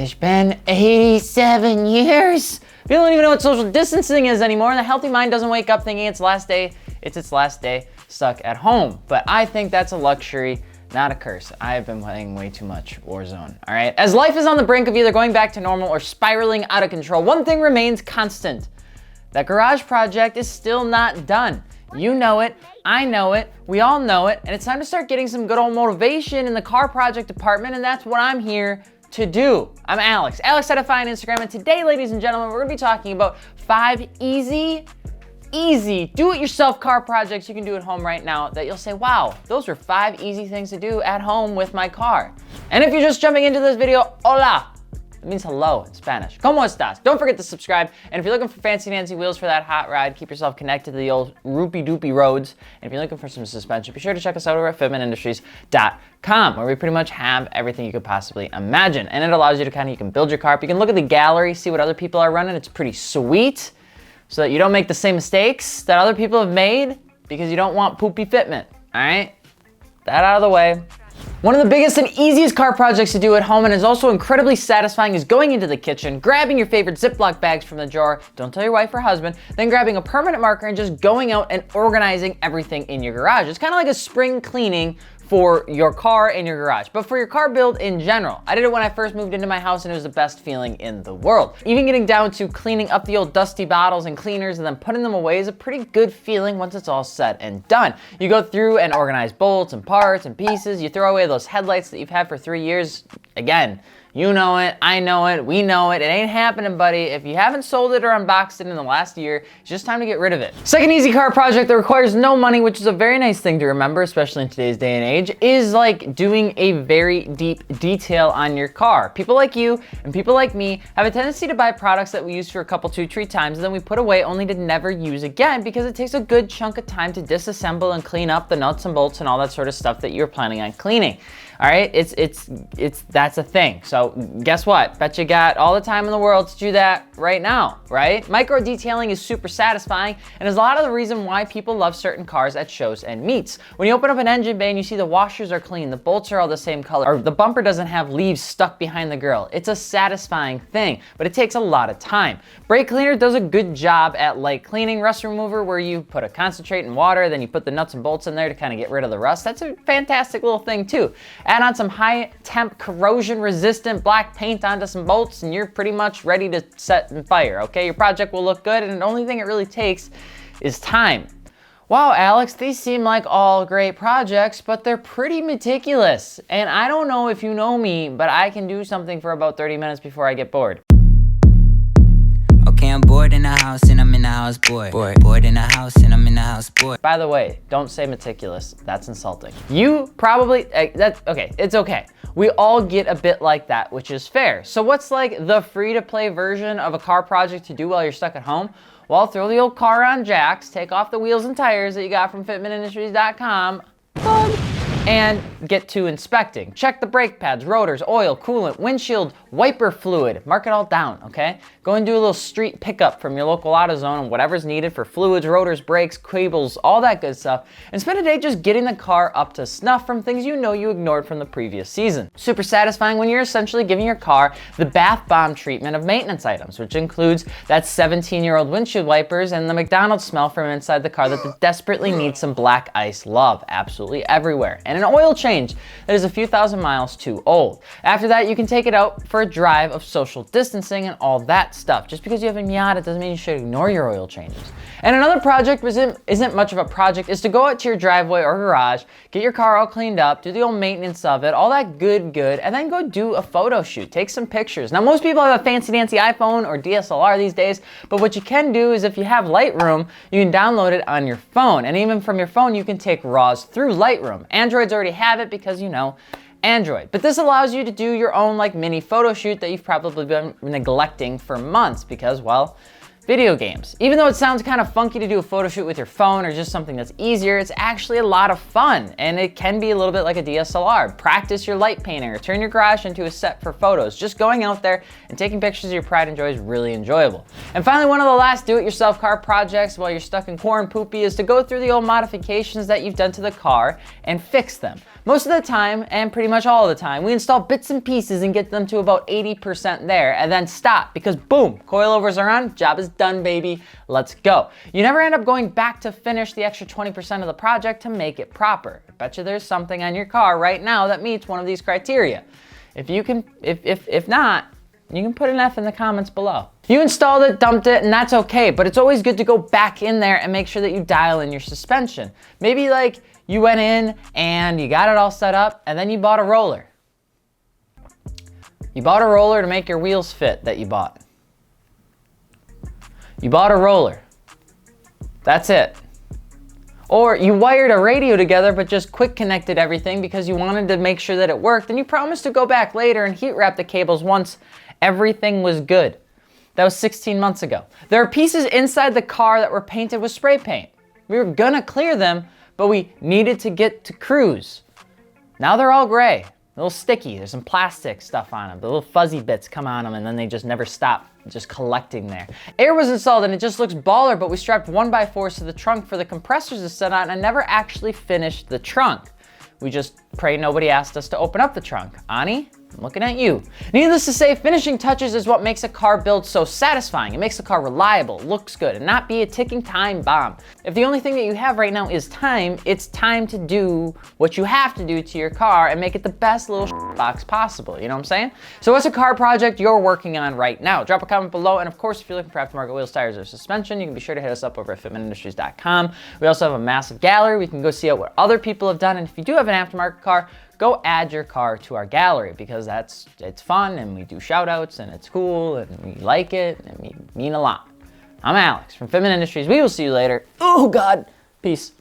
It's been 87 years. People don't even know what social distancing is anymore, and the healthy mind doesn't wake up thinking it's last day. It's its last day stuck at home. But I think that's a luxury, not a curse. I have been playing way too much Warzone, all right? As life is on the brink of either going back to normal or spiraling out of control, one thing remains constant. That garage project is still not done. You know it, I know it, we all know it, and it's time to start getting some good old motivation in the car project department, and that's what I'm here to do. I'm Alex Edify on Instagram, and today, ladies and gentlemen, we're gonna be talking about 5 easy do-it-yourself car projects you can do at home right now that you'll say, wow, those are 5 easy things to do at home with my car. And if you're just jumping into this video, hola. It means hello in Spanish. ¿Cómo estás? Don't forget to subscribe. And if you're looking for fancy Nancy wheels for that hot ride, keep yourself connected to the old roopy-doopy roads. And if you're looking for some suspension, be sure to check us out over at fitmentindustries.com, where we pretty much have everything you could possibly imagine. And it allows you to you can build your car up. You can look at the gallery, see what other people are running. It's pretty sweet, so that you don't make the same mistakes that other people have made because you don't want poopy fitment, all right? That out of the way. One of the biggest and easiest car projects to do at home, and is also incredibly satisfying, is going into the kitchen, grabbing your favorite Ziploc bags from the drawer, don't tell your wife or husband, then grabbing a permanent marker and just going out and organizing everything in your garage. It's kind of like a spring cleaning for your car and your garage, but for your car build in general. I did it when I first moved into my house, and it was the best feeling in the world. Even getting down to cleaning up the old dusty bottles and cleaners and then putting them away is a pretty good feeling once it's all said and done. You go through and organize bolts and parts and pieces. You throw away those headlights that you've had for 3 years. Again, you know it, I know it, we know it. It ain't happening, buddy. If you haven't sold it or unboxed it in the last year, it's just time to get rid of it. Second easy car project that requires no money, which is a very nice thing to remember, especially in today's day and age, is like doing a very deep detail on your car. People like you and people like me have a tendency to buy products that we use for a couple, 2, 3 times, and then we put away only to never use again because it takes a good chunk of time to disassemble and clean up the nuts and bolts and all that sort of stuff that you're planning on cleaning. All right, that's a thing. So guess what? Bet you got all the time in the world to do that right now, right? Micro detailing is super satisfying and is a lot of the reason why people love certain cars at shows and meets. When you open up an engine bay and you see the washers are clean, the bolts are all the same color, or the bumper doesn't have leaves stuck behind the grill. It's a satisfying thing, but it takes a lot of time. Brake cleaner does a good job at light cleaning. Rust remover, where you put a concentrate in water, then you put the nuts and bolts in there to kind of get rid of the rust. That's a fantastic little thing too. Add on some high temp corrosion resistant black paint onto some bolts and you're pretty much ready to set and fire, okay? Your project will look good, and the only thing it really takes is time. Wow, Alex, these seem like all great projects, but they're pretty meticulous. And I don't know if you know me, but I can do something for about 30 minutes before I get bored. Okay, I'm bored in the house and I'm in the house bored. Bored in the house and I'm in the house bored. By the way, don't say meticulous. That's insulting. You probably, it's okay. We all get a bit like that, which is fair. So what's like the free-to-play version of a car project to do while you're stuck at home? Well, throw the old car on jacks, take off the wheels and tires that you got from fitmentindustries.com, and get to inspecting. Check the brake pads, rotors, oil, coolant, windshield, wiper fluid. Mark it all down, okay? Go and do a little street pickup from your local AutoZone and whatever's needed for fluids, rotors, brakes, cables, all that good stuff. And spend a day just getting the car up to snuff from things you know you ignored from the previous season. Super satisfying when you're essentially giving your car the bath bomb treatment of maintenance items, which includes that 17-year-old windshield wipers and the McDonald's smell from inside the car that desperately needs some black ice love absolutely everywhere. And an oil change that is a few thousand miles too old. After that, you can take it out for a drive of social distancing and all that stuff. Just because you have a Miata doesn't mean you should ignore your oil changes. And another project isn't much of a project, is to go out to your driveway or garage, get your car all cleaned up, do the old maintenance of it, all that good, and then go do a photo shoot. Take some pictures. Now, most people have a fancy dancy iPhone or DSLR these days, but what you can do is if you have Lightroom, you can download it on your phone. And even from your phone, you can take RAWs through Lightroom. Androids already have it because, you know, Android. But this allows you to do your own like mini photo shoot that you've probably been neglecting for months because, well, Video games. Even though it sounds kind of funky to do a photo shoot with your phone or just something that's easier, it's actually a lot of fun, and it can be a little bit like a DSLR. Practice your light painting or turn your garage into a set for photos. Just going out there and taking pictures of your pride and joy is really enjoyable. And finally, one of the last do-it-yourself car projects while you're stuck in corn poopy is to go through the old modifications that you've done to the car and fix them. Most of the time, and pretty much all the time, we install bits and pieces and get them to about 80% there and then stop because boom, coilovers are on, job is done, baby, let's go. You never end up going back to finish the extra 20% of the project to make it proper. I bet you there's something on your car right now that meets one of these criteria. If not, you can put an F in the comments below. You installed it, dumped it, and that's okay, but it's always good to go back in there and make sure that you dial in your suspension. Maybe like you went in and you got it all set up and then you bought a roller. You bought a roller to make your wheels fit that you bought. You bought a roller. That's it. Or you wired a radio together but just quick connected everything because you wanted to make sure that it worked and you promised to go back later and heat wrap the cables once everything was good. That was 16 months ago. There are pieces inside the car that were painted with spray paint. We were gonna clear them, but we needed to get to cruise. Now they're all gray, a little sticky. There's some plastic stuff on them. The little fuzzy bits come on them and then they just never stop just collecting there. Air was installed and it just looks baller, but we strapped 1x4s to the trunk for the compressors to sit on and never actually finished the trunk. We just pray nobody asked us to open up the trunk. Ani, I'm looking at you. Needless to say, finishing touches is what makes a car build so satisfying. It makes the car reliable, looks good, and not be a ticking time bomb. If the only thing that you have right now is time, it's time to do what you have to do to your car and make it the best little box possible, you know what I'm saying? So what's a car project you're working on right now? Drop a comment below, and of course, if you're looking for aftermarket wheels, tires, or suspension, you can be sure to hit us up over at fitmentindustries.com. We also have a massive gallery. We can go see out what other people have done, and if you do have an aftermarket car, go add your car to our gallery because it's fun and we do shout outs and it's cool and we like it and we mean a lot. I'm Alex from Fitment Industries. We will see you later. Oh God, peace.